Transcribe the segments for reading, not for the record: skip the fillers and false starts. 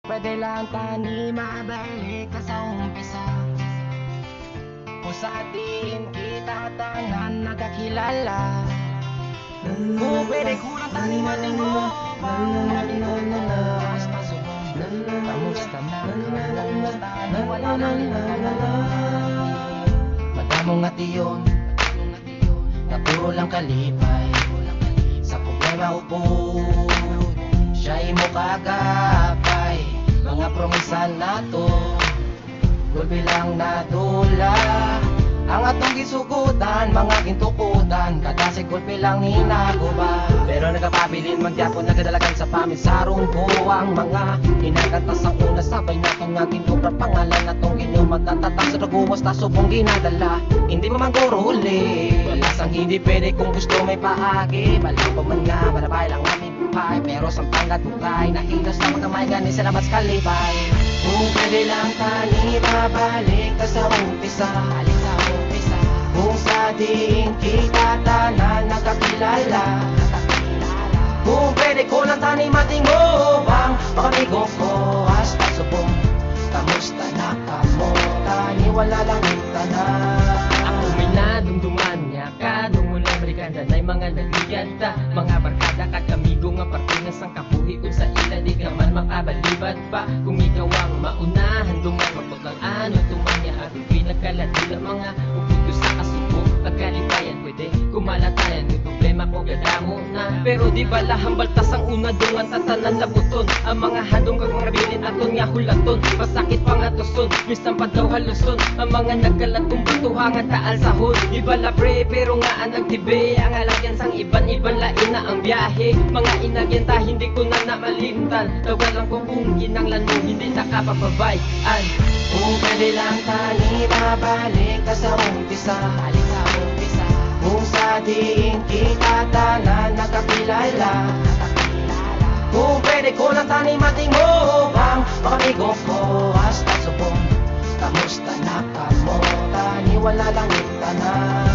Pwede lang tani mabalik ka sa umpisa. Kung sa atin kita tanan nagkakilala. Kung pwede kulang tani matingo bang matingon na basta subong. Kamusta na, kamusta na, wala nang nalala. Madamo nga tiyon na puro lang kalipay. Sa problema upod siya'y mo kagapay. Mga promisa na to gulpi lang nadula. Ang atong gisugutan, mga gintukutan, kada si gulpi lang hinaguba. Pero nagapabilin magyapon nagadalagan sa pamisarong ko. Ang mga inagatas ang una sabay natong nga ginubra pangalan natong inyong magtatatak sa naguwas na subong ginadala. Hindi mo man huli balasang hindi pwede kung gusto may paagi. Balaw pa man nga, malabay lang natin buhay. Pero sampang natugay, nahilas na mga may gani sa labas kalibay. Kung pwede lang tani babalik ka sa umpisa. Kung sa diin kita tanan nagkakilala. Kung pwede ko lang tani matingo bang makamigo ko hasta subong. Kamusta na kamo tani wala lang tanan. Ako may nadumduman niya kadong mula balikan danay mga nagliganta. Mga barkada kat kamigo nga partinas ang kabuhi kung sa ila di ka man makabalibad pa. Kung ikaw ang maunahan dungan mapaglang ano tumanya at pinagkaladila mga uputo sa kasuko. Pagkalipayan pwede kumalatayan may problema ko gadamo na. Pero di ba lahang baltas ang una dungan tatanan labuton. Ang mga handong kagmabilin aton nga hulaton. Pasakit pa nga tuson misang pa daw haluson. Ang mga nagkalatong batuhangan taal sahod. Di ba labre pero nga ang nagtibe. Ang alagyan sang iban-iban lain na ang biyahe. Mga inagyan ta hindi ko na namalimtan. Tawagan lang ko kung ginanglan mo hindi nakapapabayan. Kung pwede lang tani babalik ka sa umpisa. Kung sa diin kita tanan nagkakilala. Kung pwede ko lang tani matingo bang makamigo ko hasta subong. Kamusta na kamo tani wala lang tanan.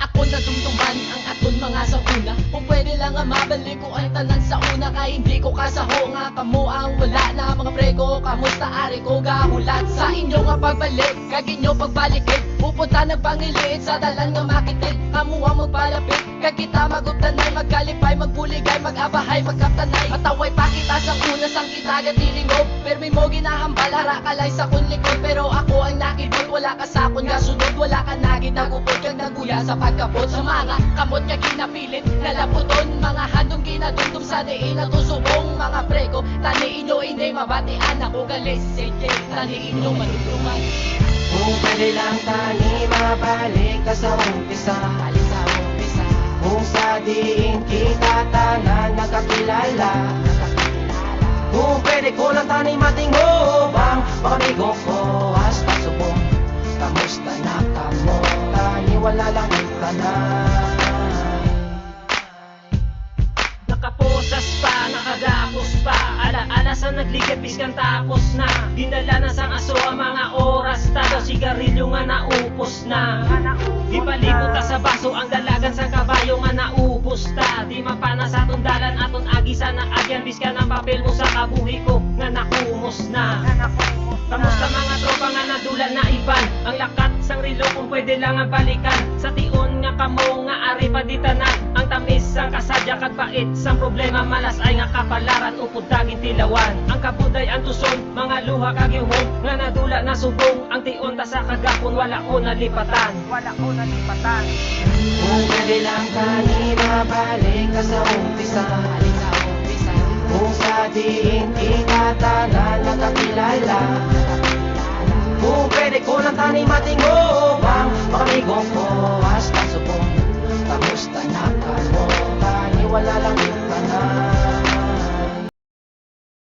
Ako na dumduman ang aton mga sa una. Kung pwede lang nga mabalik ko ang tanan sa una. Kaya hindi ko kasaho nga kamo ang wala na mga prego. Kamusta ari ko gahulat sa inyo nga pagbalik. Kag inyo pagbalikin pupunta nagpangiliit sa dalan nga makitid. Kamu ang magpalapit kag kita maguptanay. Magkalipay, magbuligay, magabahay, magkaptanay. Mataway pa kita sa una sang kita gatilingog. Permi mo ginahambal hara kalay sa kun likod. Pero ako ang nakibot wala ka sa akon nga sunod. Wala ka nagit nagupod kag naguya sa pagkapot. Sa mga kamot nga ginapilit nalaputon. Mga handong ginadumdum sa diin at usubong. Mga prego tani inyo hindi mabatian. Ako galis sige tani inyo manudruman. Kung pwede lang tani mabalik ka sa umpisa. Kung sa diin kita tanan nagkakilala. Kung pwede ko lang tani matingo bang makamigo ko hasta subong. Kamusta na kamo tani wala lang tanan. Nakaposas pa, nakagapos pa. Ala-ala sa nagligat biskan tapos na. Dinala na sang aso ang mga oras ta. Daw sigarilyo nga naupos na. Di palibot ta sa baso ang dalagan sa kabayo nga naubos ta. Di mapana sa tundalan aton agi sa naagyan. Biskan ang papel mo sa kabuhi ko nga nakumos na. Kamusta mga tropa nga nadula na iban. Ang lakat sang rilo kung pwede lang ang balikan. Sa tion nga kamo nga ari pa ditanan. Ang tamis sang kasadya kag bait. Sang problema malas ay nga kapalaran upod daging tilawan. Ang kabuday ang tuson mga luha kag yuhon. Nga nadula na subong ang tion ta sa kagapon wala ko nalipatan. Kung pwede lang tani mabalik ka sa umpisa. Kung sa diin kita tanan nagkakilala. Kung pwede ko lang tani matingo bang